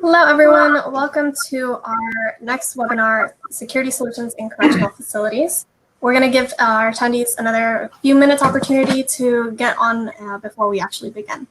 Hello, everyone. Welcome to our next webinar, Security Solutions in Correctional Facilities. We're going to give our attendees another few minutes opportunity to get on before we actually begin.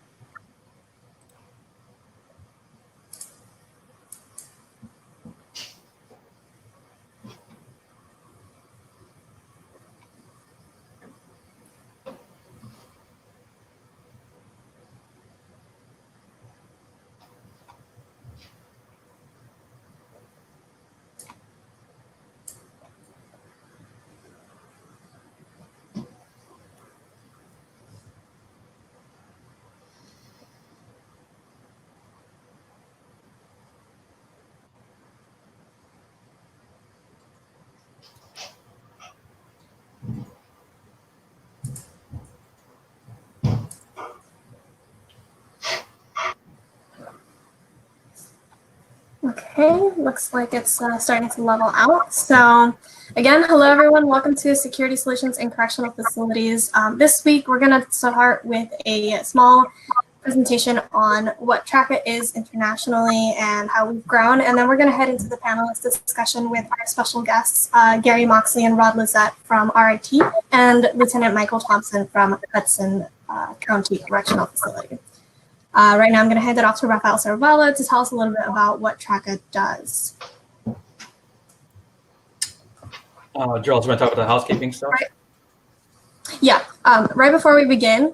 Okay, looks like it's starting to level out. So again, hello everyone, welcome to Security Solutions in Correctional Facilities. This week we're going to start with a small presentation on what Traka is internationally and how we've grown, and then we're going to head into the panelist discussion with our special guests, Gary Moxley and Rod Lizette from RIT, and Lieutenant Michael Thompson from Hudson County Correctional Facility. Right now, I'm going to hand it off to Rafael Cervala to tell us a little bit about what Traka does. Gerald, do you want to talk about the housekeeping stuff? Right. Yeah. Right before we begin,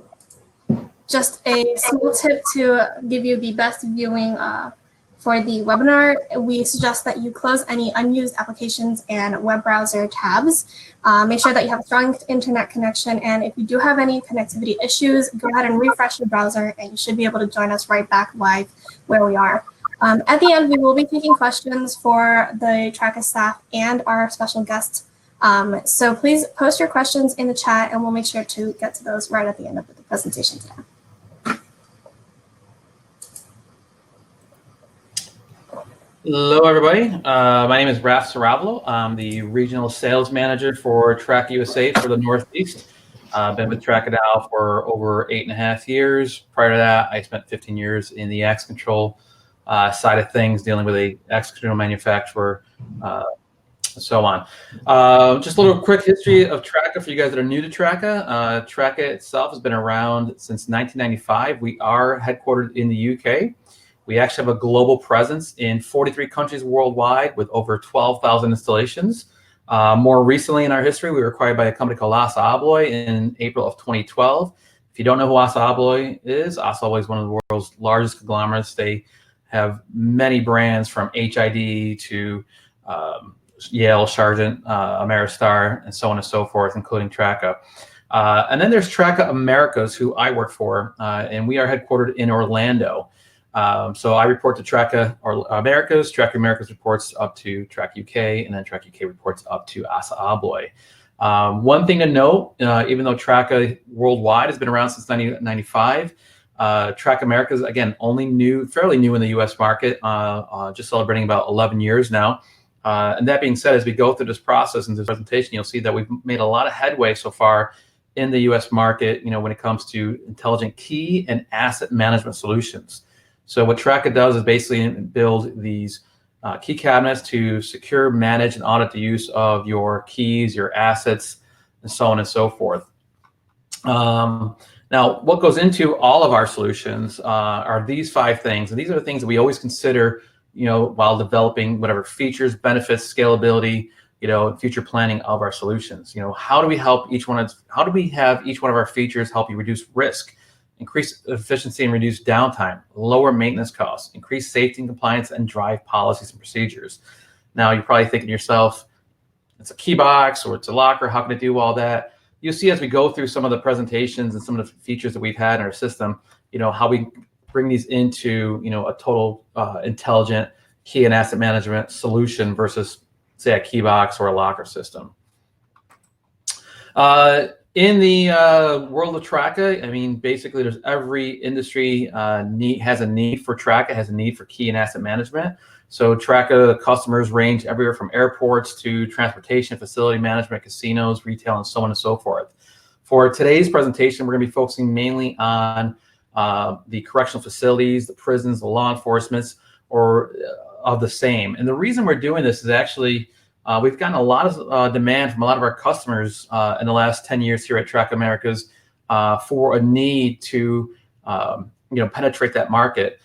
just a small tip to give you the best viewing for the webinar. We suggest that you close any unused applications and web browser tabs. Make sure that you have a strong internet connection, and if you do have any connectivity issues, go ahead and refresh your browser and you should be able to join us right back live where we are. At the end, we will be taking questions for the Traka staff and our special guests. So please post your questions in the chat and we'll make sure to get to those right at the end of the presentation today. Hello, everybody. My name is Raf Saravalo. I'm the Regional Sales Manager for Traka USA for the Northeast. I've been with Traka now for over 8.5 years. Prior to that, I spent 15 years in the access control side of things, dealing with a access control manufacturer, and so on. Just a little quick history of Traka for you guys that are new to Traka. Traka itself has been around since 1995. We are headquartered in the UK. We actually have a global presence in 43 countries worldwide with over 12,000 installations. More recently in our history, we were acquired by a company called Assa Abloy in April of 2012. If you don't know who Assa Abloy is is one of the world's largest conglomerates. They have many brands from HID to Yale, Sargent, Ameristar, and so on and so forth, including Traka. And then there's Traka Americas, who I work for, and we are headquartered in Orlando. So I report to Traka Americas. Traka Americas reports up to Traka UK, and then Traka UK reports up to Assa Abloy. One thing to note, even though Traka worldwide has been around since 1995, Traka Americas, again, fairly new in the US market, just celebrating about 11 years now. And that being said, as we go through this process and this presentation, you'll see that we've made a lot of headway so far in the US market, when it comes to intelligent key and asset management solutions. So what Traka does is basically build these key cabinets to secure, manage, and audit the use of your keys, your assets, and so on and so forth. Now, what goes into all of our solutions are these 5 things. And these are the things that we always consider, while developing whatever features, benefits, scalability, future planning of our solutions. How do we have each one of our features help you reduce risk, increase efficiency and reduce downtime, lower maintenance costs, increase safety and compliance, and drive policies and procedures. Now, you're probably thinking to yourself, it's a key box or it's a locker, how can it do all that? You'll see as we go through some of the presentations and some of the features that we've had in our system, how we bring these into, a total intelligent key and asset management solution versus, say, a key box or a locker system. In the world of Traka, basically there's every industry has a need for Traka, has a need for key and asset management. So Traka customers range everywhere from airports to transportation, facility management, casinos, retail, and so on and so forth. For today's presentation, we're going to be focusing mainly on the correctional facilities, the prisons, the law enforcements. or of the same. And the reason we're doing this is actually we've gotten a lot of demand from a lot of our customers in the last 10 years here at Traka Americas for a need to penetrate that market.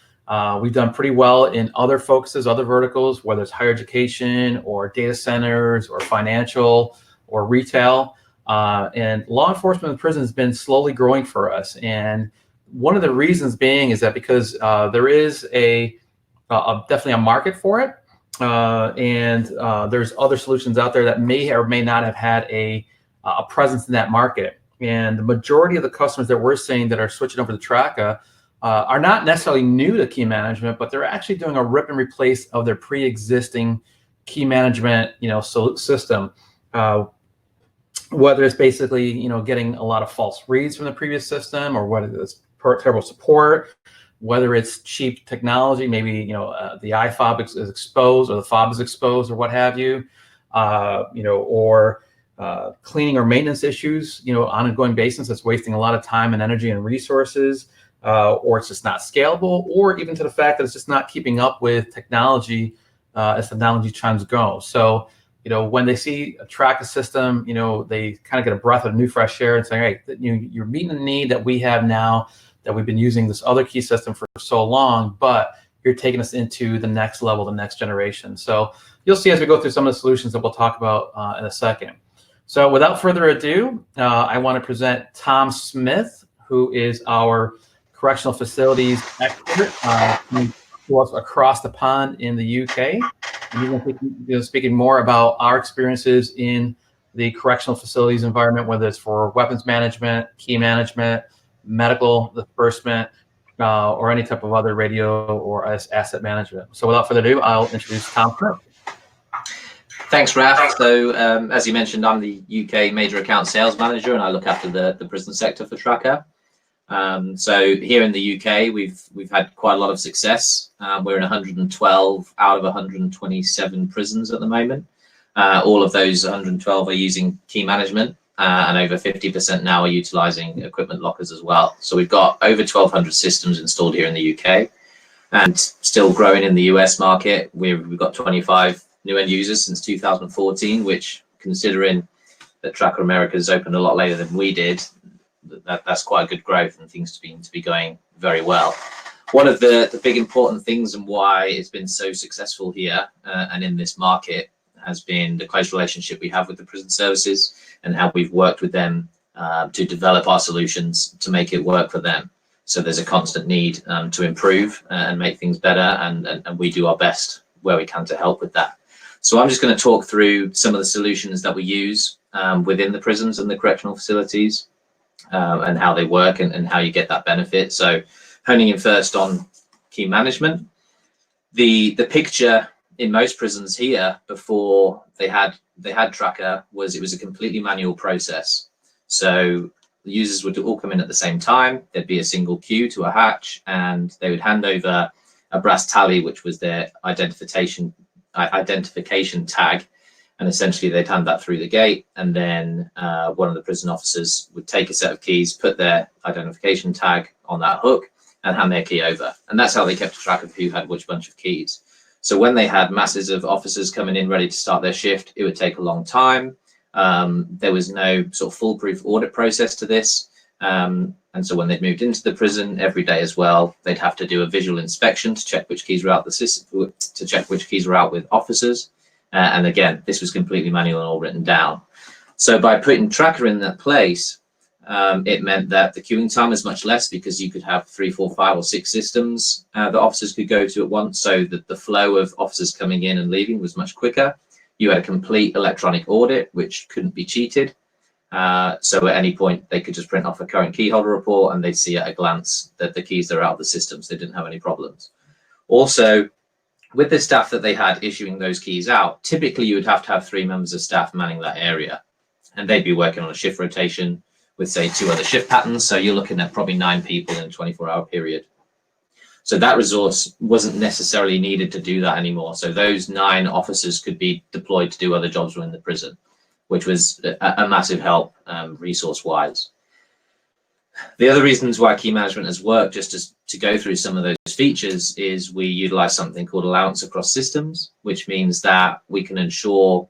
We've done pretty well in other focuses, other verticals, whether it's higher education or data centers or financial or retail. And law enforcement in prison has been slowly growing for us. And one of the reasons being is that because there is definitely a market for it. And there's other solutions out there that may or may not have had a presence in that market. And the majority of the customers that we're seeing that are switching over to Traka are not necessarily new to key management, but they're actually doing a rip and replace of their pre-existing key management, system. Whether it's basically, getting a lot of false reads from the previous system, or whether it's terrible support, whether it's cheap technology, maybe the iFob is exposed or the fob is exposed or what have you, or cleaning or maintenance issues, on an ongoing basis that's wasting a lot of time and energy and resources, or it's just not scalable, or even to the fact that it's just not keeping up with technology as technology trends go. So, when they see a Traka system, they kind of get a breath of new fresh air and say, hey, you're meeting the need that we have now, that we've been using this other key system for so long, but you're taking us into the next level, the next generation. So you'll see as we go through some of the solutions that we'll talk about in a second. So without further ado, I want to present Tom Smith, who is our correctional facilities expert who was across the pond in the UK. And he's going to be speaking more about our experiences in the correctional facilities environment, whether it's for weapons management, key management, medical disbursement, or any type of other radio or asset management. So without further ado, I'll introduce Tom Smith. Thanks, Raf. So as you mentioned, I'm the UK Major Account Sales Manager, and I look after the prison sector for Traka. So here in the UK, we've had quite a lot of success. We're in 112 out of 127 prisons at the moment. All of those 112 are using key management, and over 50% now are utilizing equipment lockers as well. So we've got over 1,200 systems installed here in the UK, and still growing in the US market. We've got 25 new end users since 2014, which, considering that Traka America has opened a lot later than we did, that's quite a good growth, and things seem to be going very well. One of the big important things and why it's been so successful here and in this market has been the close relationship we have with the prison services and how we've worked with them to develop our solutions to make it work for them. So there's a constant need to improve and make things better, and we do our best where we can to help with that. So I'm just going to talk through some of the solutions that we use within the prisons and the correctional facilities, and how they work and how you get that benefit. So honing in first on key management, the picture in most prisons here before they had Traka was it was a completely manual process. So the users would all come in at the same time. There'd be a single queue to a hatch, and they would hand over a brass tally, which was their identification tag. And essentially they'd hand that through the gate, and then one of the prison officers would take a set of keys, put their identification tag on that hook, and hand their key over. And that's how they kept track of who had which bunch of keys. So when they had masses of officers coming in ready to start their shift, it would take a long time. There was no sort of foolproof audit process to this. And so when they'd moved into the prison every day as well, they'd have to do a visual inspection to check which keys were out the system, to check which keys were out with officers. And again, this was completely manual and all written down. So by putting Traka in that place, it meant that the queuing time is much less, because you could have 3, 4, 5, or 6 systems that officers could go to at once. So that the flow of officers coming in and leaving was much quicker. You had a complete electronic audit, which couldn't be cheated. So at any point, they could just print off a current key holder report, and they'd see at a glance that the keys are out of the systems. They didn't have any problems. Also, with the staff that they had issuing those keys out, typically you would have to have 3 members of staff manning that area, and they'd be working on a shift rotation with, say, 2 other shift patterns. So you're looking at probably 9 people in a 24-hour period. So that resource wasn't necessarily needed to do that anymore. So those 9 officers could be deployed to do other jobs within the prison, which was a massive help resource-wise. The other reasons why key management has worked, just to go through some of those features, is we utilize something called allowance across systems, which means that we can ensure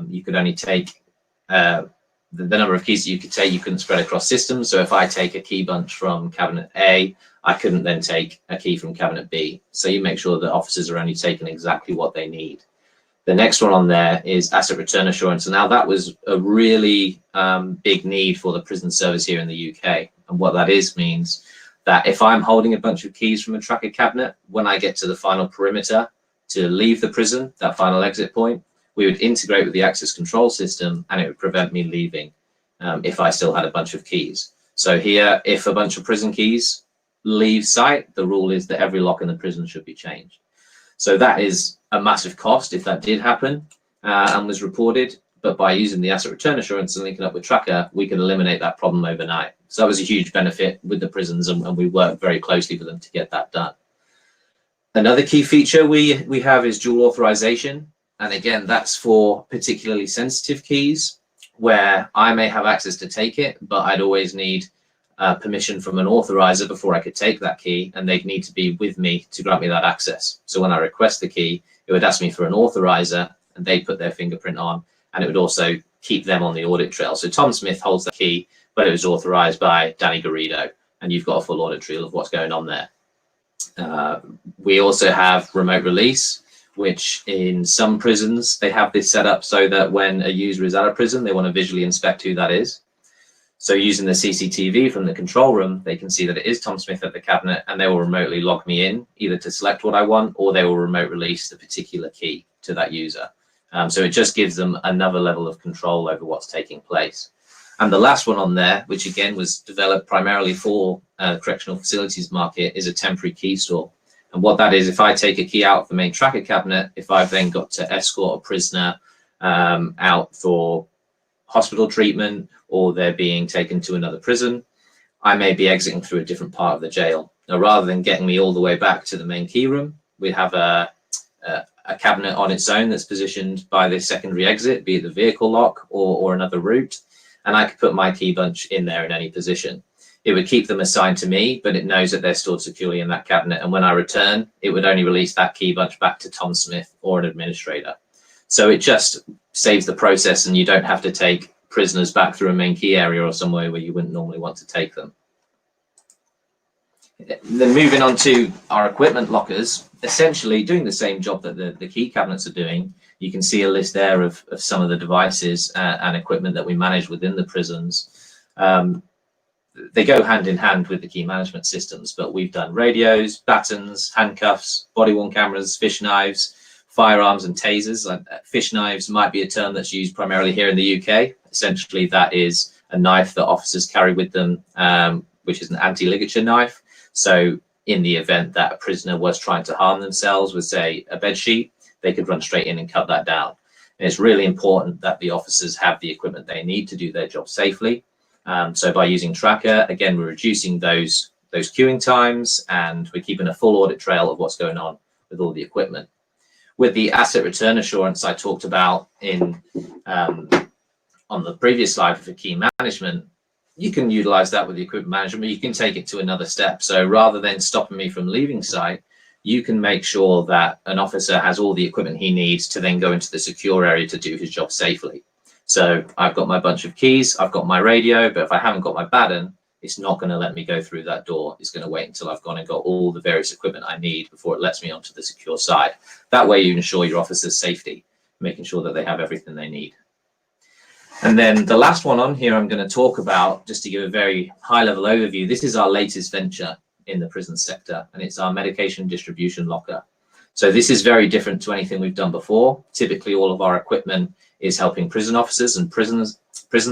you could only take the number of keys that you could take, you couldn't spread across systems. So if I take a key bunch from cabinet A, I couldn't then take a key from cabinet B. So you make sure that officers are only taking exactly what they need. The next one on there is asset return assurance. And now that was a really big need for the prison service here in the UK. And what that is means that if I'm holding a bunch of keys from a Traka cabinet, when I get to the final perimeter to leave the prison, that final exit point, we would integrate with the access control system and it would prevent me leaving if I still had a bunch of keys. So here, if a bunch of prison keys leave site, the rule is that every lock in the prison should be changed. So that is a massive cost if that did happen and was reported. But by using the asset return assurance and linking up with Traka, we can eliminate that problem overnight. So that was a huge benefit with the prisons, and we work very closely with them to get that done. Another key feature we have is dual authorization. And again, that's for particularly sensitive keys where I may have access to take it, but I'd always need permission from an authorizer before I could take that key, and they'd need to be with me to grant me that access. So when I request the key, it would ask me for an authorizer and they put their fingerprint on, and it would also keep them on the audit trail. So Tom Smith holds the key, but it was authorized by Danny Garrido, and you've got a full audit trail of what's going on there. We also have remote release, which in some prisons, they have this set up so that when a user is out of prison, they want to visually inspect who that is. So using the CCTV from the control room, they can see that it is Tom Smith at the cabinet, and they will remotely log me in either to select what I want, or they will remote release the particular key to that user. So it just gives them another level of control over what's taking place. And the last one on there, which again was developed primarily for correctional facilities market, is a temporary key store. And what that is, if I take a key out of the main Traka cabinet, if I've then got to escort a prisoner out for hospital treatment, or they're being taken to another prison, I may be exiting through a different part of the jail. Now, rather than getting me all the way back to the main key room, we have a cabinet on its own that's positioned by the secondary exit, be it the vehicle lock or another route, and I could put my key bunch in there in any position. It would keep them assigned to me, but it knows that they're stored securely in that cabinet. And when I return, it would only release that key bunch back to Tom Smith or an administrator. So it just saves the process, and you don't have to take prisoners back through a main key area or somewhere where you wouldn't normally want to take them. Then moving on to our equipment lockers, essentially doing the same job that the key cabinets are doing. You can see a list there of some of the devices and equipment that we manage within the prisons. They go hand in hand with the key management systems, but we've done radios, batons, handcuffs, body-worn cameras, fish knives, firearms and tasers. Fish knives might be a term that's used primarily here in the UK. Essentially, that is a knife that officers carry with them, which is an anti-ligature knife. So in the event that a prisoner was trying to harm themselves with, say, a bed sheet, they could run straight in and cut that down. And it's really important that the officers have the equipment they need to do their job safely. So by using Traka, again, we're reducing those queuing times, and we're keeping a full audit trail of what's going on with all the equipment. With the asset return assurance I talked about in on the previous slide for key management, you can utilize that with the equipment management, but you can take it to another step. So rather than stopping me from leaving site, you can make sure that an officer has all the equipment he needs to then go into the secure area to do his job safely. So I've got my bunch of keys, I've got my radio, but if I haven't got my baton, it's not going to let me go through that door. It's going to wait until I've gone and got all the various equipment I need before it lets me onto the secure side. That way you ensure your officer's safety, making sure that they have everything they need. And then the last one on here I'm going to talk about, just to give a very high-level overview, this is our latest venture in the prison sector, and it's our medication distribution locker. So this is very different to anything we've done before. Typically, all of our equipment is helping prison officers and prison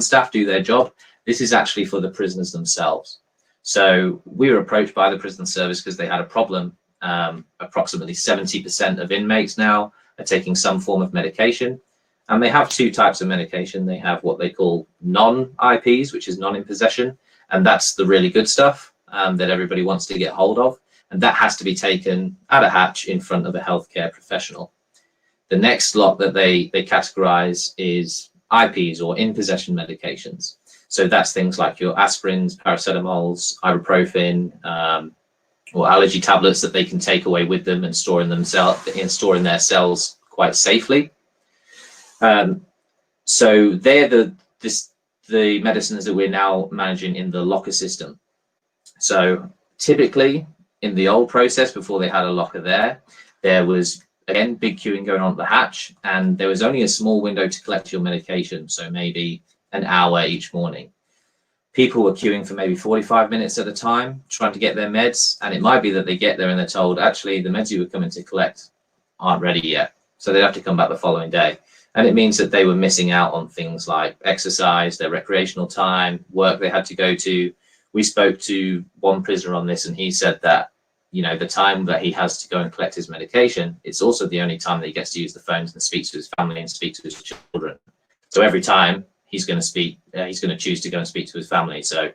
staff do their job. This is actually for the prisoners themselves. So we were approached by the prison service because they had a problem. Approximately 70% of inmates now are taking some form of medication. And they have two types of medication. They have what they call non-IPs, which is non-in-possession. And that's the really good stuff that everybody wants to get hold of. And that has to be taken at a hatch in front of a healthcare professional. The next lot that they categorize is IPs, or in-possession medications. So that's things like your aspirins, paracetamols, ibuprofen, or allergy tablets that they can take away with them and store in their cells quite safely. So they're the medicines that we're now managing in the locker system. So typically in the old process, before they had a locker there was, again, big queuing going on at the hatch, and there was only a small window to collect your medication, so maybe an hour each morning. People were queuing for maybe 45 minutes at a time, trying to get their meds, and it might be that they get there and they're told, actually, the meds you were coming to collect aren't ready yet, so they'd have to come back the following day. And it means that they were missing out on things like exercise, their recreational time, work they had to go to. We spoke to one prisoner on this, and he said that, you know, the time that he has to go and collect his medication, it's also the only time that he gets to use the phones and speak to his family and speak to his children. So every time he's going to choose to go and speak to his family. So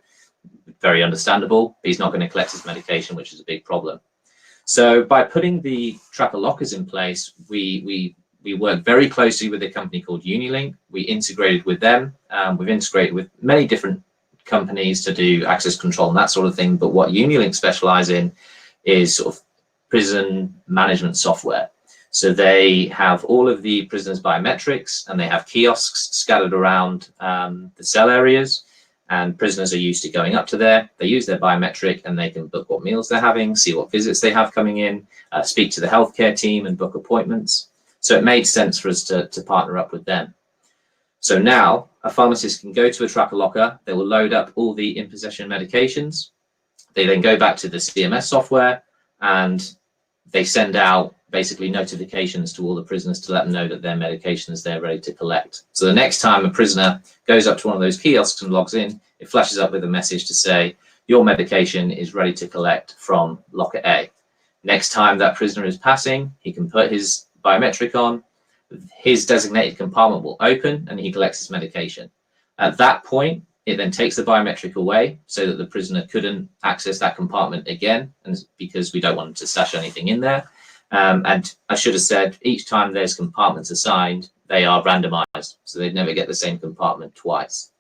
very understandable. He's not going to collect his medication, which is a big problem. So by putting the Traka lockers in place, we worked very closely with a company called Unilink. We integrated with them. We've integrated with many different companies to do access control and that sort of thing. But what Unilink specialize in is sort of prison management software. So they have all of the prisoners' biometrics, and they have kiosks scattered around the cell areas, and prisoners are used to going up to there. They use their biometric, and they can book what meals they're having, see what visits they have coming in, speak to the healthcare team and book appointments. So it made sense for us to partner up with them. So now a pharmacist can go to a Traka locker, they will load up all the in-possession medications. They then go back to the CMS software, and they send out basically notifications to all the prisoners to let them know that their medication is there ready to collect. So the next time a prisoner goes up to one of those kiosks and logs in, it flashes up with a message to say, your medication is ready to collect from locker A. Next time that prisoner is passing, he can put his biometric on, his designated compartment will open, and he collects his medication. At that point, it then takes the biometric away so that the prisoner couldn't access that compartment again, and because we don't want to stash anything in there. And I should have said, each time there's compartments assigned, they are randomized, so they'd never get the same compartment twice.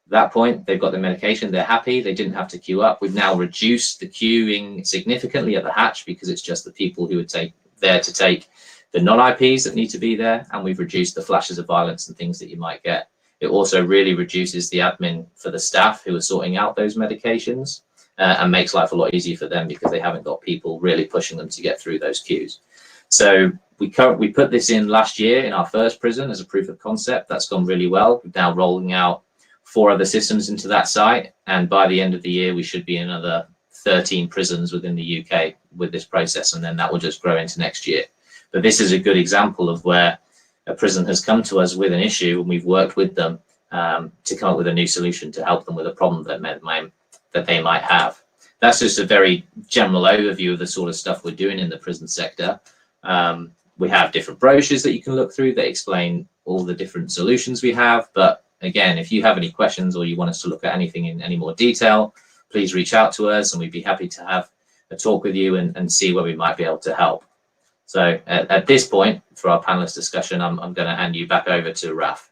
At that point, they've got the medication, they're happy, they didn't have to queue up. We've now reduced the queuing significantly at the hatch because it's just the people who would there to take the non-IPs that need to be there, and we've reduced the flashes of violence and things that you might get. It also really reduces the admin for the staff who are sorting out those medications, and makes life a lot easier for them because they haven't got people really pushing them to get through those queues. So we put this in last year in our first prison as a proof of concept. That's gone really well. We're now rolling out 4 other systems into that site, and by the end of the year, we should be in another 13 prisons within the UK with this process, and then that will just grow into next year. But this is a good example of where a prison has come to us with an issue, and we've worked with them to come up with a new solution to help them with a problem that they might have. That's just a very general overview of the sort of stuff we're doing in the prison sector. We have different brochures that you can look through that explain all the different solutions we have. But again, if you have any questions or you want us to look at anything in any more detail, please reach out to us, and we'd be happy to have a talk with you and see where we might be able to help. So at this point, for our panelist discussion, I'm going to hand you back over to Raf.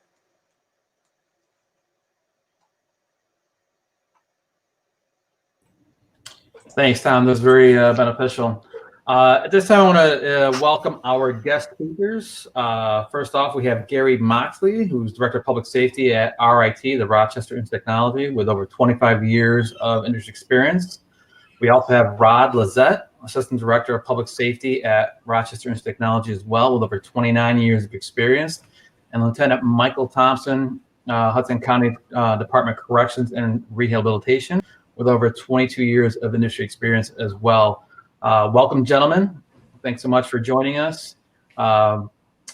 Thanks, Tom. That was very beneficial. At this time, I want to welcome our guest speakers. First off, we have Gary Moxley, who's Director of Public Safety at RIT, the Rochester Institute of Technology, with over 25 years of industry experience. We also have Rod Lizette, Assistant Director of Public Safety at Rochester Institute of Technology as well, with over 29 years of experience. And Lieutenant Michael Thompson, Hudson County Department of Corrections and Rehabilitation, with over 22 years of industry experience as well. Welcome, gentlemen. Thanks so much for joining us. So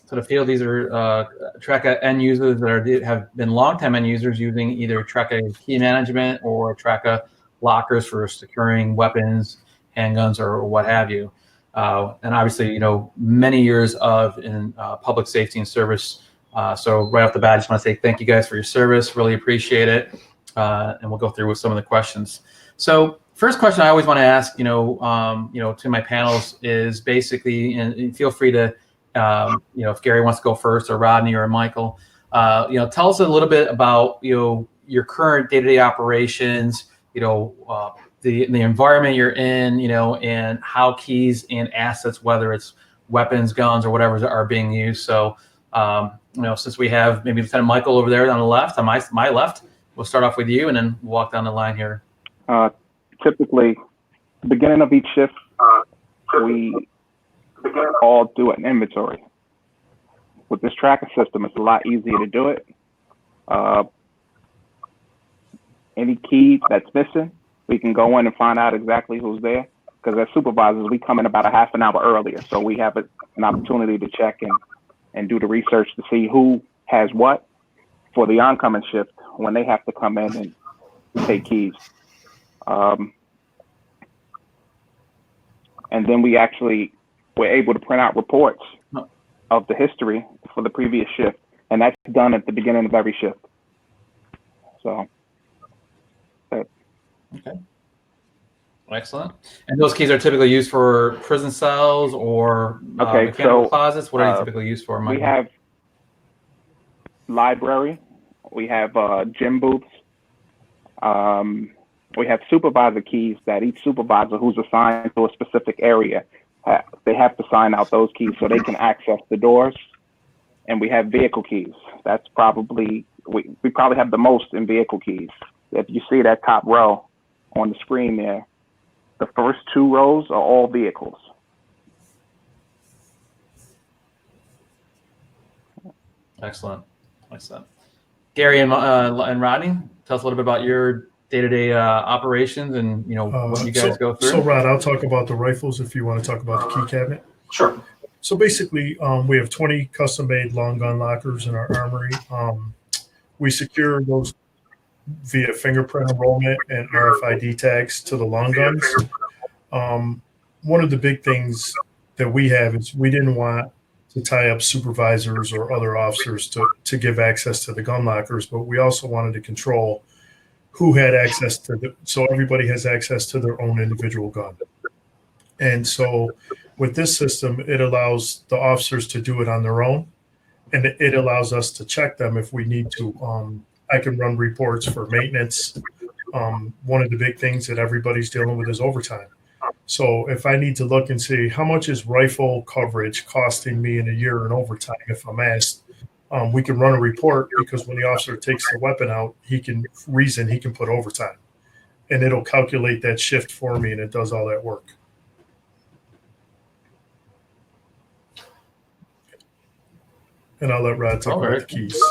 the field, these are Traka end users that have been longtime end users using either Traka key management or Traka lockers for securing weapons, handguns, or what have you. And obviously, you know, many years in public safety and service. So right off the bat, I just want to say thank you guys for your service. Really appreciate it. And we'll go through with some of the questions. So first question I always want to ask, to my panels is basically, and feel free to, if Gary wants to go first, or Rodney or Michael, tell us a little bit about, your current day-to-day operations, the environment you're in, and how keys and assets, whether it's weapons, guns, or whatever, are being used. So, since we have maybe Lieutenant Michael over there on the left, on my left, we'll start off with you, and then walk down the line here. Typically, the beginning of each shift, we all do an inventory. With this tracker system, it's a lot easier to do it. Any key that's missing, we can go in and find out exactly who's there. Because as supervisors, we come in about a half an hour earlier, so we have an opportunity to check and do the research to see who has what for the oncoming shift when they have to come in and take keys. And then we're able to print out reports of the history for the previous shift, and that's done at the beginning of every shift. So. Okay. Excellent. And those keys are typically used for prison cells or mechanical closets. What are they typically used for, Mike? We have library. We have gym booths. We have supervisor keys that each supervisor who's assigned to a specific area, they have to sign out those keys so they can access the doors. And we have vehicle keys. That's probably, we probably have the most in vehicle keys. If you see that top row on the screen there, the first 2 rows are all vehicles. Excellent. Gary and Rodney, tell us a little bit about your day-to-day operations and what you guys go through. So Rod, I'll talk about the rifles if you want to talk about the key cabinet. Sure. So basically, we have 20 custom-made long gun lockers in our armory. We secure those via fingerprint enrollment and RFID tags to the long guns. One of the big things that we have is we didn't want to tie up supervisors or other officers to give access to the gun lockers, but we also wanted to control who had access to so everybody has access to their own individual gun. And so with this system, it allows the officers to do it on their own, and it allows us to check them if we need to. I can run reports for maintenance. One of the big things that everybody's dealing with is overtime. So if I need to look and see how much is rifle coverage costing me in a year in overtime, if I'm asked, we can run a report, because when the officer takes the weapon out, he can put overtime, and it'll calculate that shift for me, and it does all that work. And I'll let Rod talk about the keys.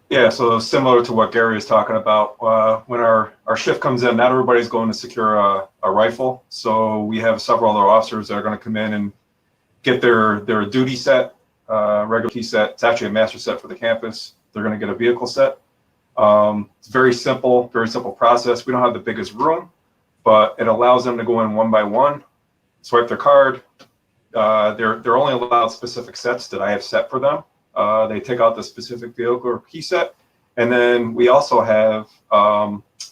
Yeah, so similar to what Gary is talking about, when our shift comes in, not everybody's going to secure a rifle. So we have several other officers that are going to come in and get their duty set, regular key set. It's actually a master set for the campus. They're going to get a vehicle set. It's very simple process. We don't have the biggest room, but it allows them to go in one by one, swipe their card. They're only allowed specific sets that I have set for them. They take out the specific vehicle or key set. And then we also have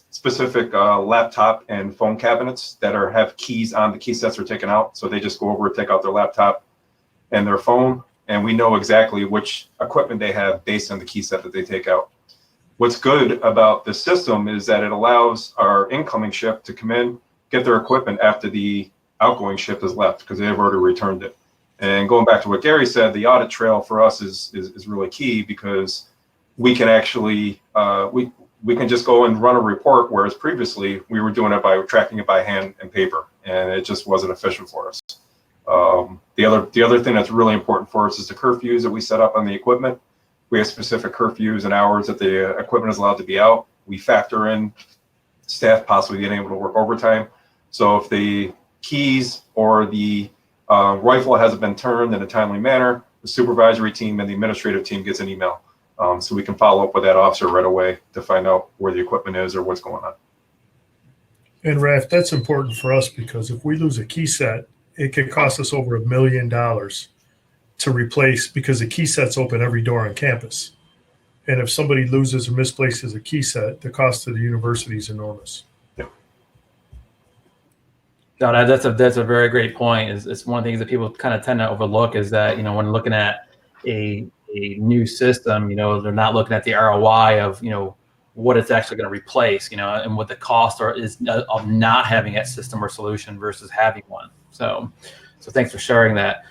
specific laptop and phone cabinets that have keys on the key sets are taken out. So they just go over and take out their laptop and their phone. And we know exactly which equipment they have based on the key set that they take out. What's good about this system is that it allows our incoming shift to come in, get their equipment after the outgoing shift has left, because they've already returned it. And going back to what Gary said, the audit trail for us is really key, because we can actually we can just go and run a report, whereas previously we were doing it by tracking it by hand and paper, and it just wasn't efficient for us. The other thing that's really important for us is the curfews that we set up on the equipment. We have specific curfews and hours that the equipment is allowed to be out. We factor in staff possibly being able to work overtime. So if the keys or the rifle hasn't been turned in a timely manner, the supervisory team and the administrative team gets an email. So we can follow up with that officer right away to find out where the equipment is or what's going on. And Raf, that's important for us, because if we lose a key set, it could cost us over $1 million to replace, because the key sets open every door on campus. And if somebody loses or misplaces a key set, the cost to the university is enormous. No, that's a very great point. It's one of the things that people kind of tend to overlook, is that, when looking at a new system, they're not looking at the ROI of, what it's actually going to replace, and what the cost is of not having that system or solution versus having one. So thanks for sharing that.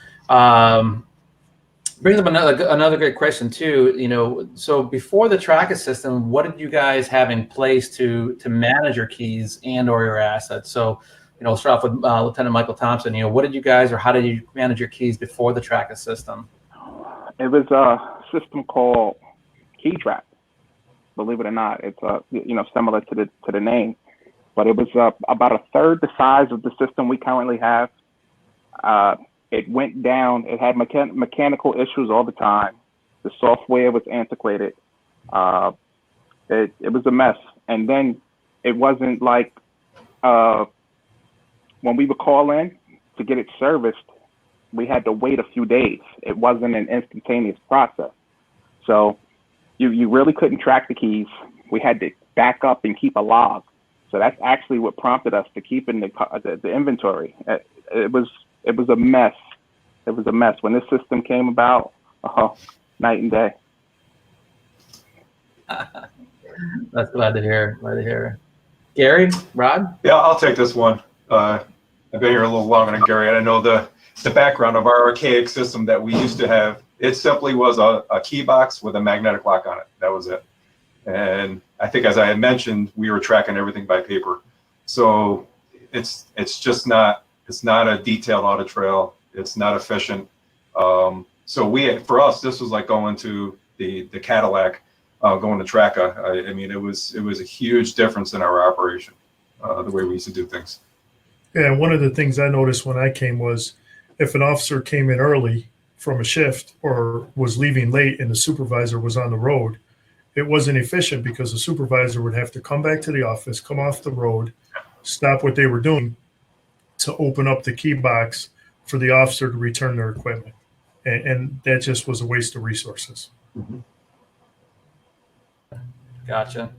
Brings up another great question too. So before the Traka system, what did you guys have in place to manage your keys and or your assets? So, we'll start off with Lieutenant Michael Thompson. What did you guys, or how did you manage your keys before the Traka system? It was a system called KeyTrack. Believe it or not, it's similar to the name, but it was about a third the size of the system we currently have. It went down. It had mechanical issues all the time. The software was antiquated. It was a mess. And then it wasn't like when we would call in to get it serviced, we had to wait a few days. It wasn't an instantaneous process. So you really couldn't track the keys. We had to back up and keep a log. So that's actually what prompted us to keep in the inventory. It was a mess. It was a mess. When this system came about, night and day. That's glad to hear. Gary, Rod? Yeah, I'll take this one. I've been here a little longer than Gary, and I know the background of our archaic system that we used to have. It simply was a key box with a magnetic lock on it. That was it. And I think, as I had mentioned, we were tracking everything by paper. So it's just not a detailed audit trail. It's not efficient. So for us, this was like going to the Cadillac, going to Traka. I mean, it was a huge difference in our operation, the way we used to do things. Yeah, and one of the things I noticed when I came was if an officer came in early from a shift or was leaving late and the supervisor was on the road, it wasn't efficient because the supervisor would have to come back to the office, come off the road, stop what they were doing to open up the key box for the officer to return their equipment. And that just was a waste of resources. Mm-hmm. Gotcha.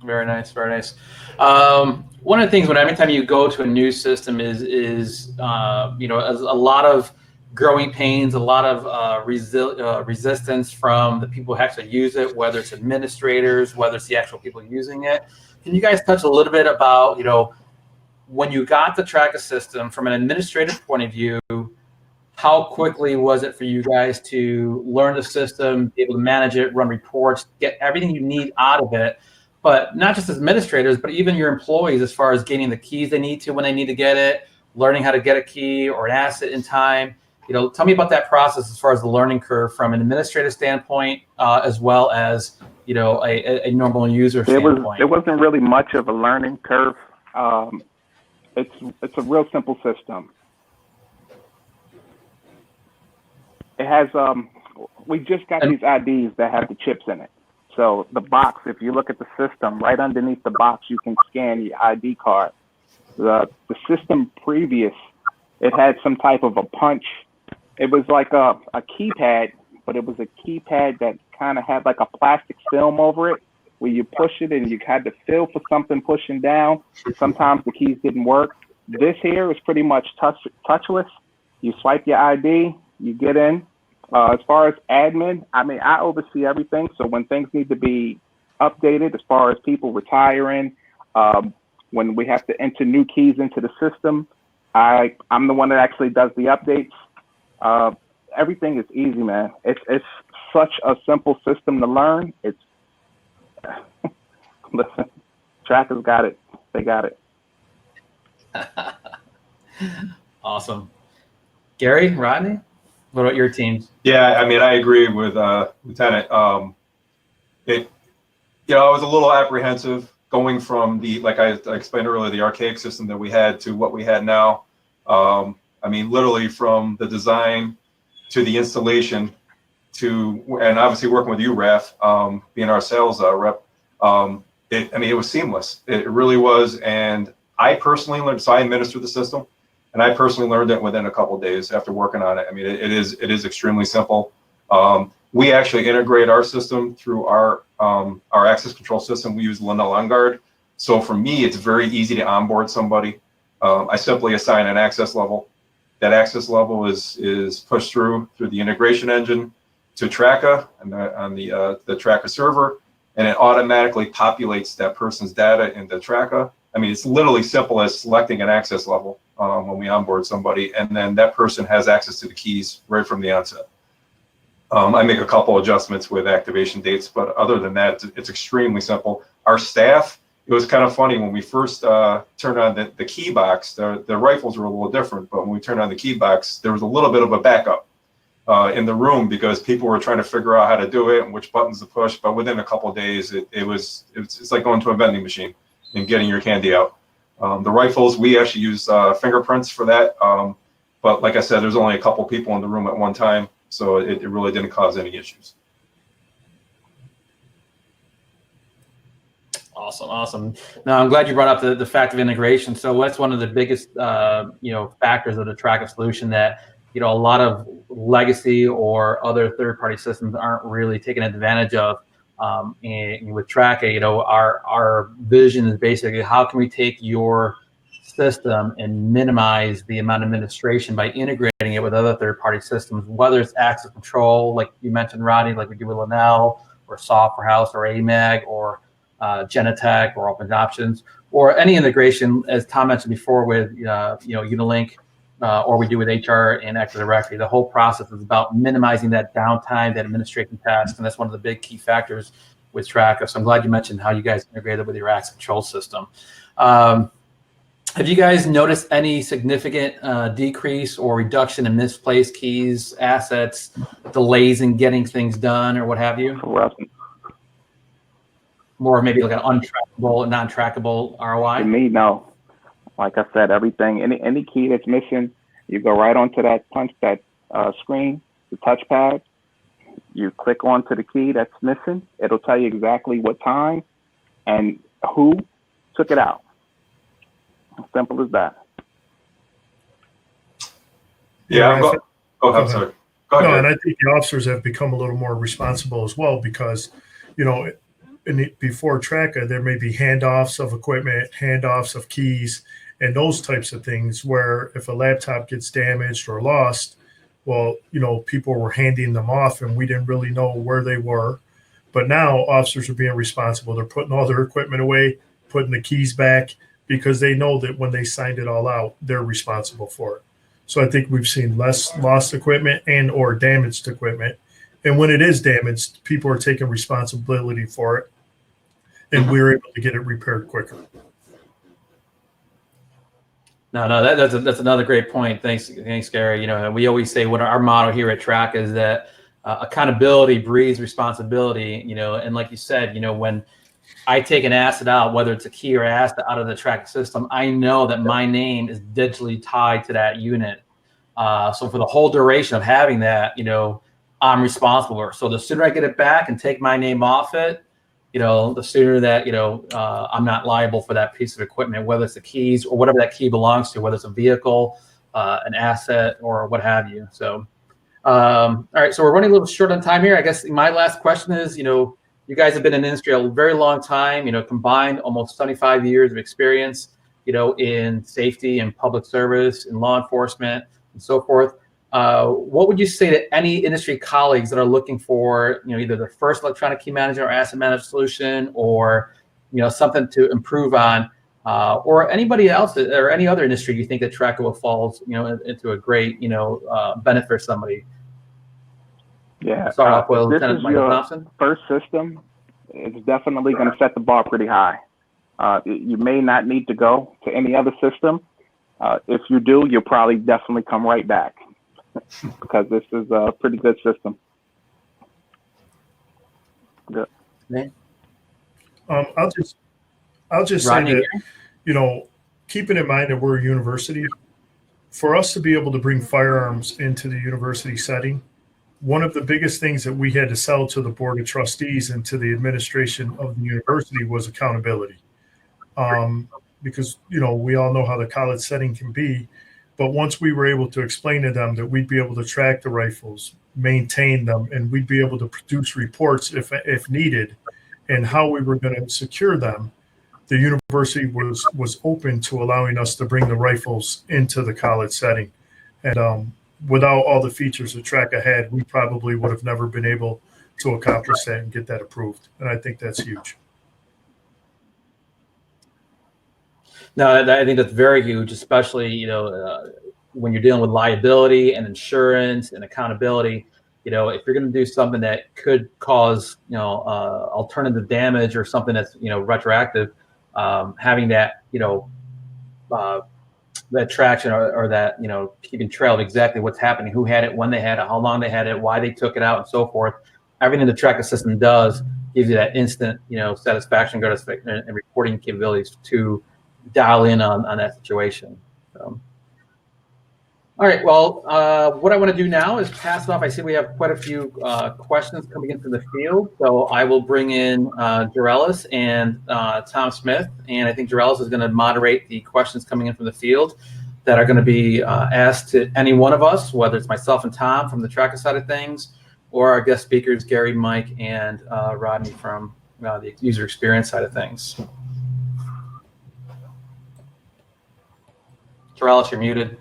Very nice. Very nice. One of the things every time you go to a new system is a lot of growing pains, a lot of resistance from the people who actually use it, whether it's administrators, whether it's the actual people using it. Can you guys touch a little bit about, when you got the Traka system from an administrative point of view, how quickly was it for you guys to learn the system, be able to manage it, run reports, get everything you need out of it? But not just as administrators, but even your employees, as far as getting the keys they need to when they need to get it, learning how to get a key or an asset in time. Tell me about that process as far as the learning curve from an administrative standpoint, as well as a normal user standpoint. There wasn't really much of a learning curve. It's a real simple system. It has we just got these IDs that have the chips in it. So the box, if you look at the system, right underneath the box, you can scan your ID card. The system previous, it had some type of a punch. It was like a keypad, but it was a keypad that kind of had like a plastic film over it, where you push it and you had to feel for something pushing down. Sometimes the keys didn't work. This here is pretty much touchless. You swipe your ID, you get in. As far as admin, I oversee everything. So when things need to be updated, as far as people retiring, when we have to enter new keys into the system, I'm the one that actually does the updates. Everything is easy, man. It's such a simple system to learn. Listen, Traka's got it. They got it. Awesome. Gary, Rodney? What about your teams? Yeah, I agree with Lieutenant. I was a little apprehensive going from like I explained earlier, the archaic system that we had to what we had now. Literally from the design to the installation and obviously working with you, Raf, being our sales rep. It was seamless. It really was. And I personally learned, so I administered the system. And I personally learned it within a couple of days after working on it. It is extremely simple. We actually integrate our system through our access control system. We use Lena OnGuard. So for me, it's very easy to onboard somebody. I simply assign an access level. That access level is pushed through the integration engine to Traka and on the Traka server. and it automatically populates that person's data into Traka. I mean, it's literally simple as selecting an access level when we onboard somebody, and then that person has access to the keys right from the onset. I make a couple adjustments with activation dates, but other than that, it's extremely simple. Our staff, it was kind of funny when we first turned on the key box, the rifles were a little different, but when we turned on the key box, there was a little bit of a backup in the room because people were trying to figure out how to do it and which buttons to push. But within a couple of days, it's like going to a vending machine and getting your candy out. The rifles, we actually use fingerprints for that. But like I said, there's only a couple people in the room at one time, so it really didn't cause any issues. Awesome. Now, I'm glad you brought up the fact of integration. So that's one of the biggest, factors of the Traka solution that, a lot of legacy or other third-party systems aren't really taking advantage of. And with Traka, our vision is basically how can we take your system and minimize the amount of administration by integrating it with other third-party systems, whether it's access control, like you mentioned, Rodney, like we do with Linnell, or Software House, or AMAG, or Genetec, or Open Options, or any integration, as Tom mentioned before, with Unilink, or we do with HR and Active Directory. The whole process is about minimizing that downtime, that administration task, and that's one of the big key factors with Traka. So I'm glad you mentioned how you guys integrated with your access control system. Have you guys noticed any significant decrease or reduction in misplaced keys, assets, delays in getting things done, or what have you? More maybe like an untrackable, non-trackable ROI? To me, no. Like I said, everything, any key that's missing, you go right onto that screen, the touchpad, you click onto the key that's missing, it'll tell you exactly what time and who took it out. As simple as that. Yeah, I'm sorry. Go ahead. No, and I think the officers have become a little more responsible as well because, before Traka, there may be handoffs of equipment, handoffs of keys, and those types of things where if a laptop gets damaged or lost, well, people were handing them off and we didn't really know where they were. But now officers are being responsible. They're putting all their equipment away, putting the keys back, because they know that when they signed it all out, they're responsible for it. So I think we've seen less lost equipment and or damaged equipment. And when it is damaged, people are taking responsibility for it, and we're able to get it repaired quicker. No, that's another great point. Thanks, Gary. We always say what our motto here at Traka is that accountability breeds responsibility. And like you said, when I take an asset out, whether it's a key or asset out of the Traka system, I know that my name is digitally tied to that unit. So for the whole duration of having that, I'm responsible for it. So the sooner I get it back and take my name off it, the sooner that, I'm not liable for that piece of equipment, whether it's the keys or whatever that key belongs to, whether it's a vehicle, an asset, or what have you. So, all right. So we're running a little short on time here. I guess my last question is, you guys have been in the industry a very long time, combined almost 75 years of experience, in safety and public service and law enforcement and so forth. What would you say to any industry colleagues that are looking for, either their first electronic key management or asset management solution, or, something to improve on, or anybody else or any other industry you think that Traka will fall, into a great, benefit for somebody? Yeah. Start off with This Lieutenant is Michael your Thompson. first system. It's definitely going to set the bar pretty high. You may not need to go to any other system. If you do, you'll probably definitely come right back because this is a pretty good system. Good. I'll just say that, keeping in mind that we're a university, for us to be able to bring firearms into the university setting, one of the biggest things that we had to sell to the board of trustees and to the administration of the university was accountability. Because, we all know how the college setting can be. But once we were able to explain to them that we'd be able to track the rifles, maintain them, and we'd be able to produce reports if needed, and how we were going to secure them, the university was open to allowing us to bring the rifles into the college setting. And without all the features that Traka had, we probably would have never been able to accomplish that and get that approved. And I think that's huge. No, I think that's very huge, especially, when you're dealing with liability and insurance and accountability. If you're going to do something that could cause, alternative damage or something that's, retroactive, having that, that traction or that, keeping trail of exactly what's happening, who had it, when they had it, how long they had it, why they took it out, and so forth. Everything the Traka system does gives you that instant, satisfaction, and reporting capabilities to dial in on that situation. So. All right, well, what I want to do now is pass it off. I see we have quite a few questions coming in from the field. So I will bring in Jarellis and Tom Smith. And I think Jarellis is going to moderate the questions coming in from the field that are going to be asked to any one of us, whether it's myself and Tom from the Traka side of things, or our guest speakers, Gary, Mike, and Rodney from the user experience side of things. Jarellis, you're muted.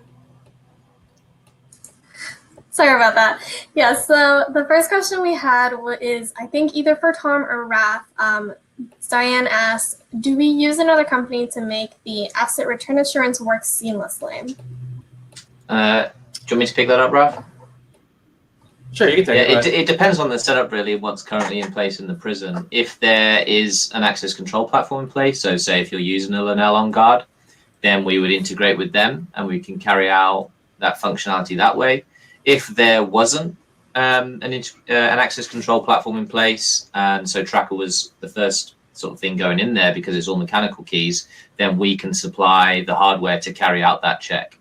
Sorry about that. Yeah, so the first question we had is, I think, either for Tom or Raph. Diane asked, do we use another company to make the asset return assurance work seamlessly? Do you want me to pick that up, Raph? Sure, you can take it. It depends on the setup, really, what's currently in place in the prison. If there is an access control platform in place, so say if you're using a Linnell on guard, then we would integrate with them and we can carry out that functionality that way. If there wasn't an access control platform in place, and so Traka was the first sort of thing going in there because it's all mechanical keys, then we can supply the hardware to carry out that check.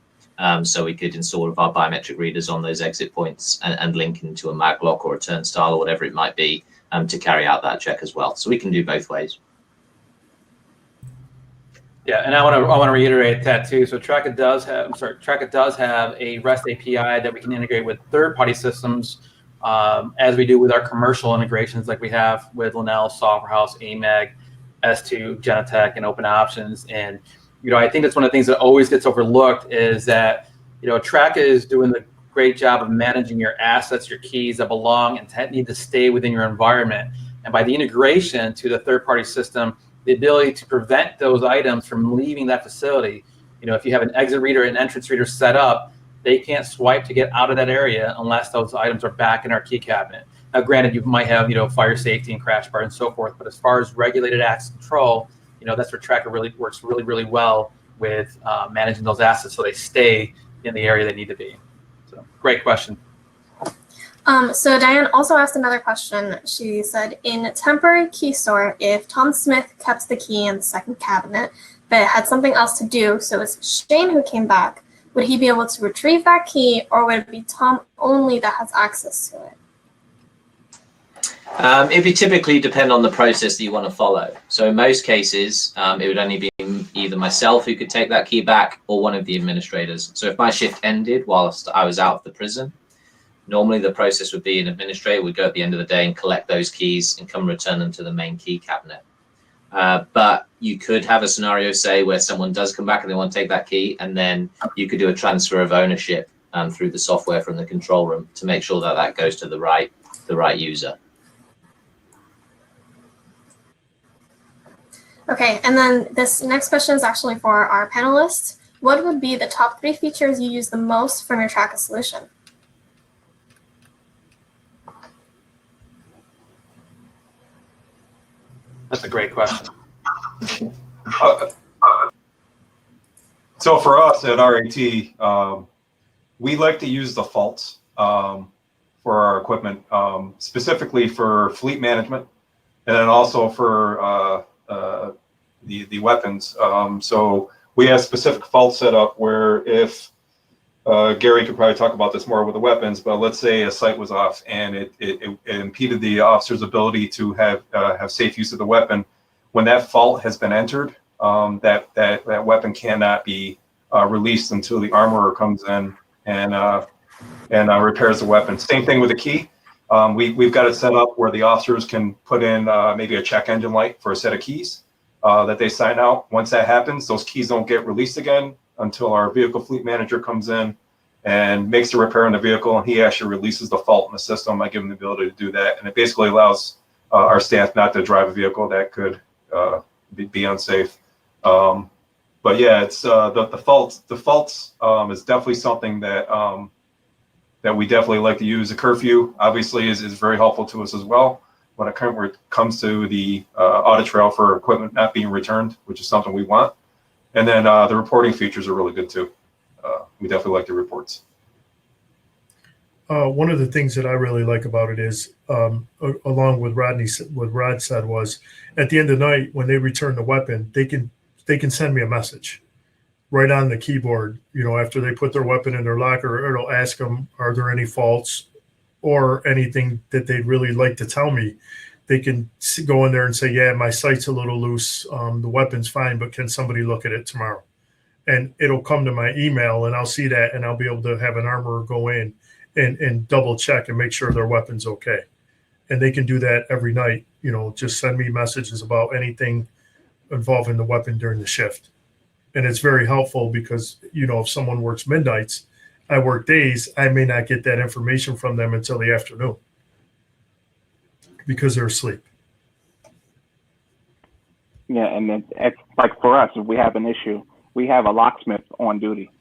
So we could install one of our biometric readers on those exit points and link into a mag lock or a turnstile or whatever it might be to carry out that check as well. So we can do both ways. Yeah, and I want to reiterate that too. So Traka does have a REST API that we can integrate with third-party systems, as we do with our commercial integrations, like we have with Linnell, Software House, AMAG, S2, Genetec, and Open Options. And I think that's one of the things that always gets overlooked is that Traka is doing the great job of managing your assets, your keys that belong and need to stay within your environment. And by the integration to the third-party system, the ability to prevent those items from leaving that facility. If you have an exit reader and entrance reader set up, they can't swipe to get out of that area unless those items are back in our key cabinet. Now, granted, you might have, fire safety and crash bar and so forth, but as far as regulated access control, that's where Traka really works really well with managing those assets so they stay in the area they need to be. So, great question. So Diane also asked another question. She said, in temporary key store, if Tom Smith kept the key in the second cabinet, but had something else to do, so it's Shane who came back, would he be able to retrieve that key, or would it be Tom only that has access to it? It would typically depend on the process that you want to follow. So in most cases, it would only be either myself who could take that key back or one of the administrators. So if my shift ended whilst I was out of the prison, normally the process would be an administrator would go at the end of the day and collect those keys and come return them to the main key cabinet. But you could have a scenario, say, where someone does come back and they want to take that key, and then you could do a transfer of ownership through the software from the control room to make sure that that goes to the right user. Okay, and then this next question is actually for our panelists. What would be the top 3 features you use the most from your Traka solution? That's a great question. So for us at RAT, we like to use the faults for our equipment, specifically for fleet management, and then also for the weapons. So we have specific faults set up where if Gary could probably talk about this more with the weapons, but let's say a sight was off and it impeded the officer's ability to have safe use of the weapon. When that fault has been entered, that weapon cannot be released until the armorer comes in and repairs the weapon. Same thing with the key. We've got it set up where the officers can put in maybe a check engine light for a set of keys that they sign out. Once that happens, those keys don't get released again until our vehicle fleet manager comes in and makes the repair in the vehicle, and he actually releases the fault in the system. I give him the ability to do that, and it basically allows our staff not to drive a vehicle that could be unsafe. But yeah, it's the faults. The faults is definitely something that that we definitely like to use. The curfew obviously is very helpful to us as well when it comes to the audit trail for equipment not being returned, which is something we want. And then the reporting features are really good too. We definitely like the reports. One of the things that I really like about it is, along with what Rod said, was at the end of the night when they return the weapon, they can send me a message right on the keyboard. You know, after they put their weapon in their locker, it'll ask them, are there any faults or anything that they'd really like to tell me? They can go in there and say, yeah, my sight's a little loose. The weapon's fine, but can somebody look at it tomorrow? And it'll come to my email, and I'll see that, and I'll be able to have an armorer go in and double check and make sure their weapon's okay. And they can do that every night. You know, just send me messages about anything involving the weapon during the shift. And it's very helpful because, you know, if someone works midnights, I work days, I may not get that information from them until the afternoon because they're asleep. Yeah, and then it's like for us, if we have an issue, we have a locksmith on duty.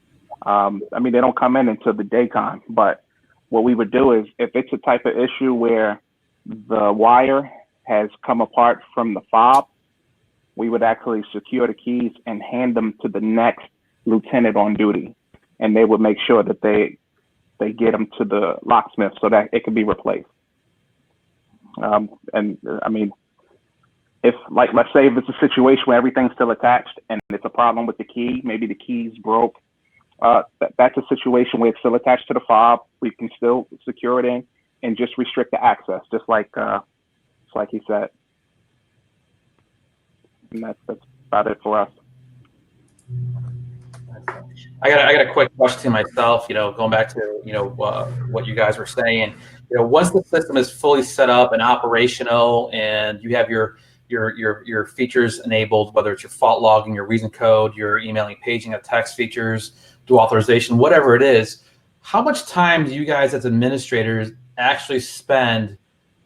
I mean, they don't come in until the daytime, but what we would do is if it's a type of issue where the wire has come apart from the fob, we would actually secure the keys and hand them to the next lieutenant on duty. And they would make sure that they get them to the locksmith so that it can be replaced. And I mean, if like, let's say if it's a situation where everything's still attached and it's a problem with the key, maybe the key's broke, that's a situation where it's still attached to the fob. We can still secure it in and just restrict the access, just like he said. And that's about it for us. I got a quick question myself. You know, going back to what you guys were saying. You know, once the system is fully set up and operational, and you have your features enabled, whether it's your fault logging, your reason code, your emailing, paging of text features, dual authorization, whatever it is, how much time do you guys as administrators actually spend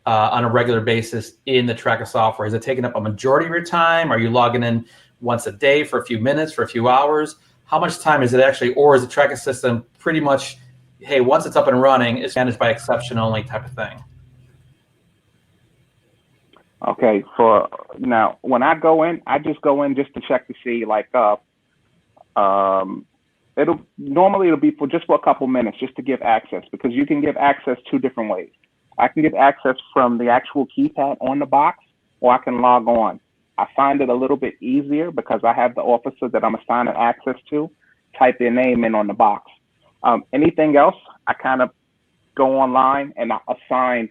on a regular basis in the Traka software? Is it taking up a majority of your time? Are you logging in once a day for a few minutes, for a few hours? How much time is it actually, or is the Traka system pretty much, hey, once it's up and running, it's managed by exception only type of thing? Okay, for now, when I go in, I just go in just to check to see, like, it'll be for a couple minutes just to give access, because you can give access two different ways. I can get access from the actual keypad on the box, or I can log on. I find it a little bit easier because I have the officer that I'm assigning access to type their name in on the box. Anything else, I kind of go online and I assign,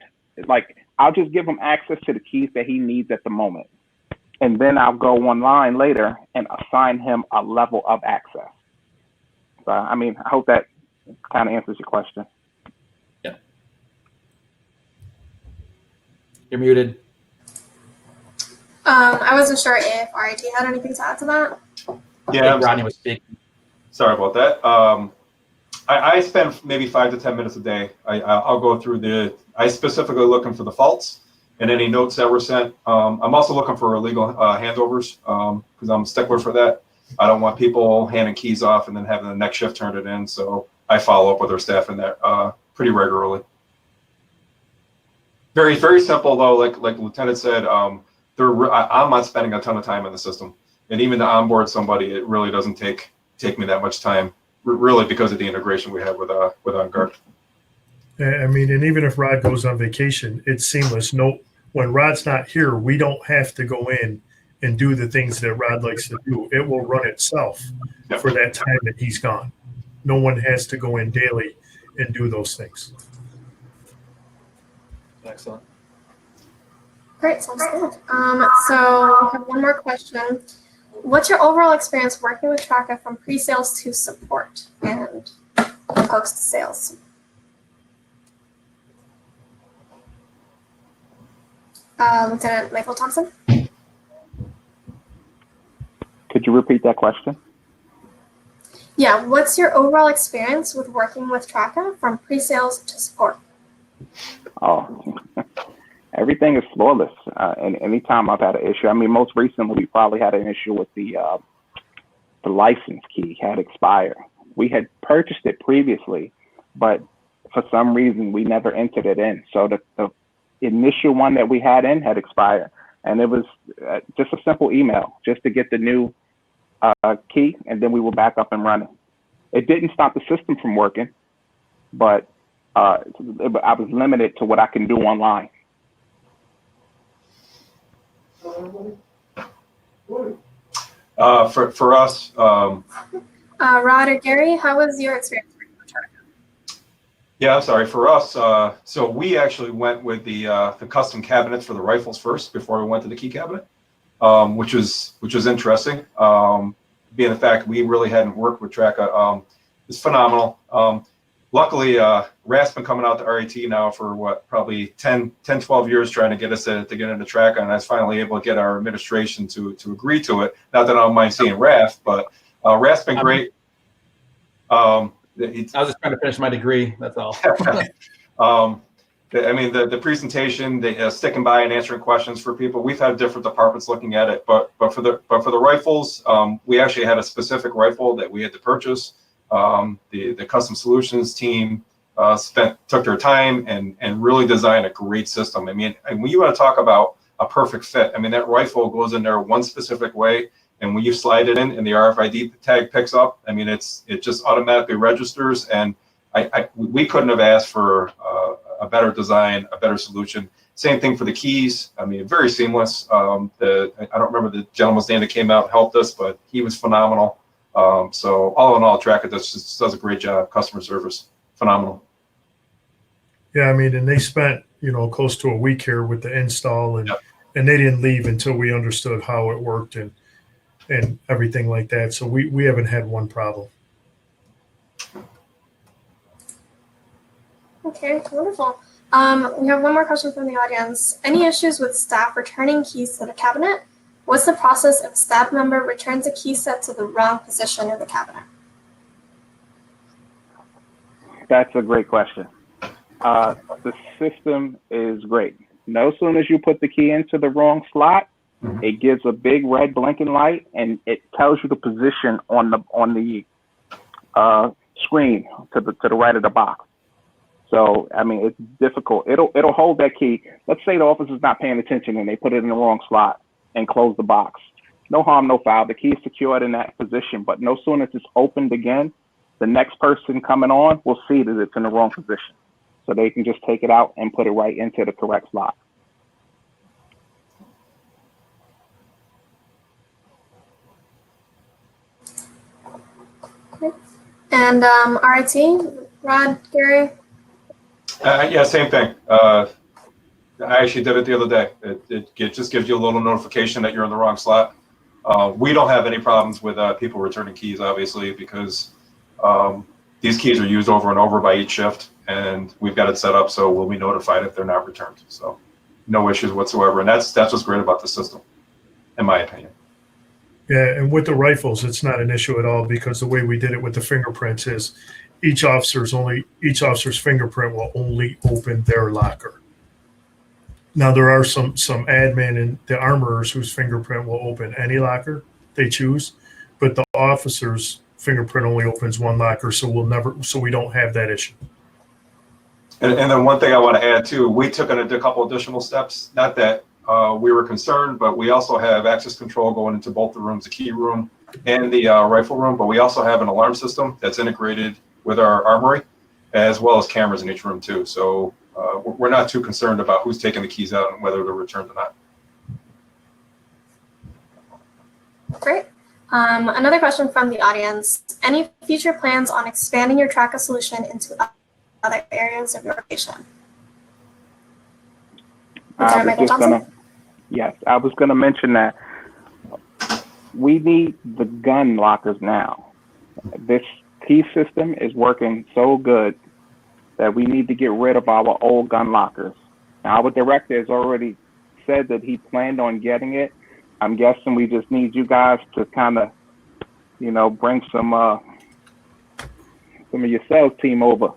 like, I'll just give him access to the keys that he needs at the moment. And then I'll go online later and assign him a level of access. So, I mean, I hope that kind of answers your question. Yeah. You're muted. I wasn't sure if RIT had anything to add to that. Yeah, Rodney was speaking. sorry about that. I spend maybe 5 to 10 minutes a day. I'll go through I specifically looking for the faults and any notes that were sent. I'm also looking for illegal handovers because I'm a stickler for that. I don't want people handing keys off and then having the next shift turn it in. So I follow up with our staff in that pretty regularly. Very, very simple though. Like Lieutenant said, I'm not spending a ton of time in the system, and even to onboard somebody, it really doesn't take me that much time. Really, because of the integration we have with OnGuard. I mean, and even if Rod goes on vacation, it's seamless. No, when Rod's not here, we don't have to go in and do the things that Rod likes to do. It will run itself for that time that he's gone. No one has to go in daily and do those things. Excellent. Great, sounds good. So we have one more question. What's your overall experience working with Traka from pre-sales to support and post-sales? Lieutenant Michael Thompson? Could you repeat that question? Yeah, what's your overall experience with working with Traka from pre-sales to support? Oh, everything is flawless. And anytime I've had an issue, I mean, most recently we probably had an issue with the license key had expired. We had purchased it previously, but for some reason we never entered it in. So the initial one that we had in had expired, and it was just a simple email just to get the new key, and then we were back up and running. It didn't stop the system from working, but I was limited to what I can do online. For us, Rod or Gary, how was your experience working with Traka? yeah, I'm sorry. For us, so we actually went with the custom cabinets for the rifles first before we went to the key cabinet, which was interesting. Being the fact we really hadn't worked with Traka, it's phenomenal. Luckily, Raf's been coming out to RAT now for what, probably 10, 12 years trying to get us to get into Traka, and I was finally able to get our administration to agree to it. Not that I don't mind seeing Raf, but Raf's been great. I was just trying to finish my degree. That's all. I mean, the presentation, the sticking by and answering questions for people. We've had different departments looking at it, but for the rifles, we actually had a specific rifle that we had to purchase. The custom solutions team took their time and really designed a great system. I mean, and when you want to talk about a perfect fit, I mean, that rifle goes in there one specific way, and when you slide it in and the RFID tag picks up, I mean, it just automatically registers, and we couldn't have asked for a better design, a better solution. Same thing for the keys. I mean, very seamless. I don't remember the gentleman's name that came out and helped us, but he was phenomenal. So all in all, Traka does a great job. Customer service, phenomenal. Yeah, I mean, and they spent, close to a week here with the install, and and they didn't leave until we understood how it worked and everything like that. So we haven't had one problem. Okay, wonderful. We have one more question from the audience. Any issues with staff returning keys to the cabinet? What's the process if a staff member returns a key set to the wrong position in the cabinet? That's a great question. The system is great. No sooner as you put the key into the wrong slot, it gives a big red blinking light, and it tells you the position on the screen to the right of the box. So I mean, it's difficult. It'll hold that key. Let's say the officer's not paying attention and they put it in the wrong slot and close the box. No harm, no foul. The key is secured in that position, but no sooner as it's opened again, the next person coming on will see that it's in the wrong position. So they can just take it out and put it right into the correct slot. Okay. And RIT, Rod, Gary? Yeah, same thing. I actually did it the other day. It just gives you a little notification that you're in the wrong slot. We don't have any problems with people returning keys, obviously, because these keys are used over and over by each shift, and we've got it set up so we'll be notified if they're not returned. So no issues whatsoever, and that's what's great about the system, in my opinion. Yeah, and with the rifles, it's not an issue at all, because the way we did it with the fingerprints is each officer's fingerprint will only open their locker. Now there are some admin and the armorers whose fingerprint will open any locker they choose, but the officer's fingerprint only opens one locker, so we don't have that issue. And then one thing I want to add too, we took a couple additional steps. Not that we were concerned, but we also have access control going into both the rooms, the key room and the rifle room. But we also have an alarm system that's integrated with our armory, as well as cameras in each room too. So we're not too concerned about who's taking the keys out and whether they're returned or not. Great. Another question from the audience. Any future plans on expanding your Traka solution into other areas of your organization? I was going to mention that we need the gun lockers now. This key system is working so good that we need to get rid of our old gun lockers. Now, our director has already said that he planned on getting it. I'm guessing we just need you guys to kind of, bring some some of your sales team over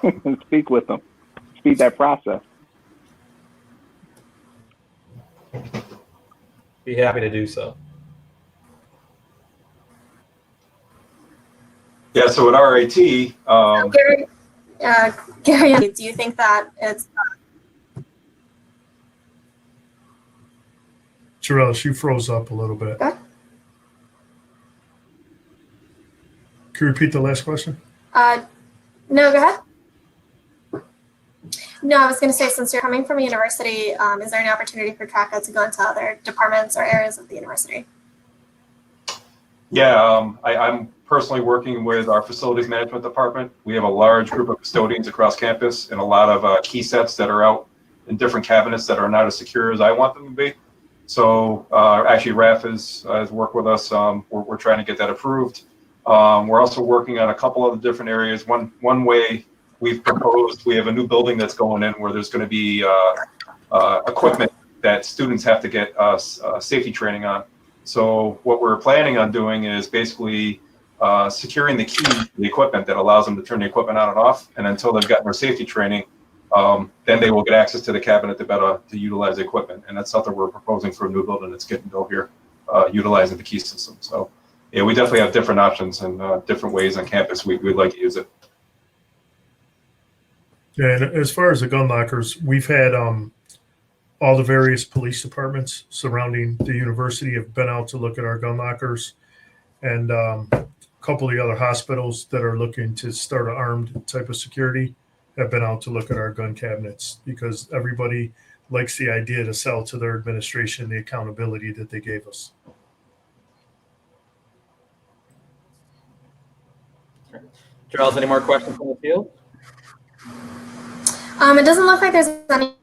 and speak with them. Speed that process. Be happy to do so. Yeah, so at RIT, Gary, do you think that it's Jarrell, she froze up a little bit. Good. Can you repeat the last question? no, go ahead. No, I was going to say, since you're coming from a university, is there any opportunity for Traka to go into other departments or areas of the university? yeah, I'm personally working with our facilities management department. We have a large group of custodians across campus and a lot of key sets that are out in different cabinets that are not as secure as I want them to be. So actually, Raf has worked with us. We're trying to get that approved. We're also working on a couple of the different areas. One way we've proposed, we have a new building that's going in where there's going to be equipment that students have to get safety training on. So what we're planning on doing is basically securing the key to the equipment that allows them to turn the equipment on and off. And until they've gotten their safety training, then they will get access to the cabinet to utilize the equipment. And that's something we're proposing for a new building that's getting built here, utilizing the key system. So yeah, we definitely have different options and different ways on campus we'd like to use it. Yeah, and as far as the gun lockers, we've had all the various police departments surrounding the university have been out to look at our gun lockers, and a couple of the other hospitals that are looking to start an armed type of security have been out to look at our gun cabinets, because everybody likes the idea to sell to their administration the accountability that they gave us. Charles, any more questions from the field? It doesn't look like there's any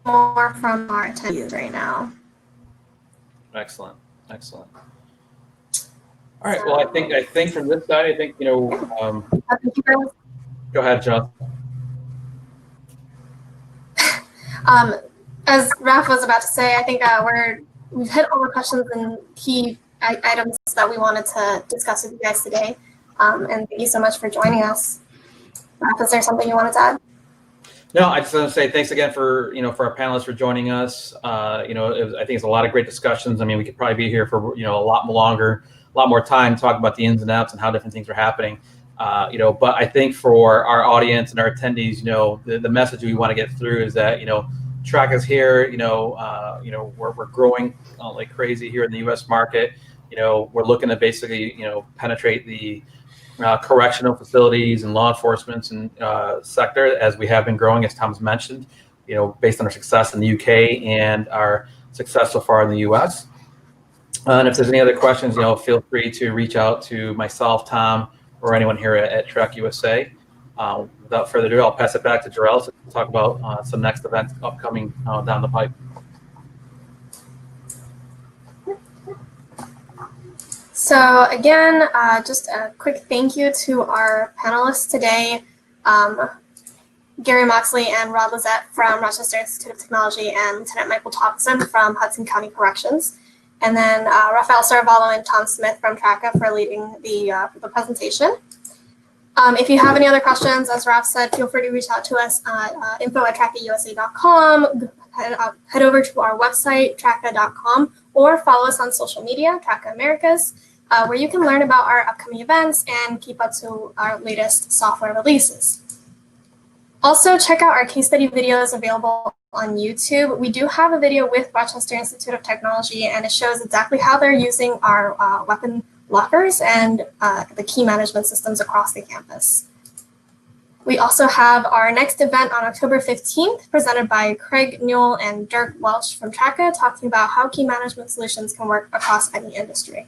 more from our attendees right now. Excellent, excellent. All right. Well, I think from this side, go ahead, John. As Raf was about to say, I think we've hit all the questions and key items that we wanted to discuss with you guys today. And thank you so much for joining us. Raf, is there something you wanted to add? No, I just want to say thanks again for our panelists for joining us. I think it's a lot of great discussions. I mean, we could probably be here for a lot longer, a lot more time to talk about the ins and outs and how different things are happening. But I think for our audience and our attendees, the message we want to get through is that Traka is here. We're growing like crazy here in the U.S. market. We're looking to basically penetrate the correctional facilities and law enforcement and sector, as we have been growing, as Tom's mentioned, based on our success in the UK and our success so far in the US. And if there's any other questions, feel free to reach out to myself, Tom, or anyone here at Traka USA. Without further ado, I'll pass it back to Jarrell to talk about some next events upcoming down the pipe. So again, just a quick thank you to our panelists today, Gary Moxley and Rod Lizette from Rochester Institute of Technology and Lieutenant Michael Thompson from Hudson County Corrections, and then Rafael Saravallo and Tom Smith from Traka for leading the presentation. If you have any other questions, as Raf said, feel free to reach out to us at info@trakausa.com. Head over to our website, traka.com, or follow us on social media, Traka Americas, where you can learn about our upcoming events and keep up to our latest software releases. Also, check out our case study videos available on YouTube. We do have a video with Rochester Institute of Technology, and it shows exactly how they're using our weapon lockers and the key management systems across the campus. We also have our next event on October 15th, presented by Craig Newell and Dirk Welch from Traka, talking about how key management solutions can work across any industry.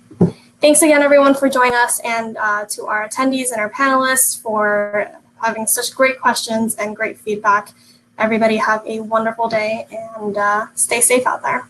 Thanks again, everyone, for joining us, and to our attendees and our panelists for having such great questions and great feedback. Everybody have a wonderful day, and stay safe out there.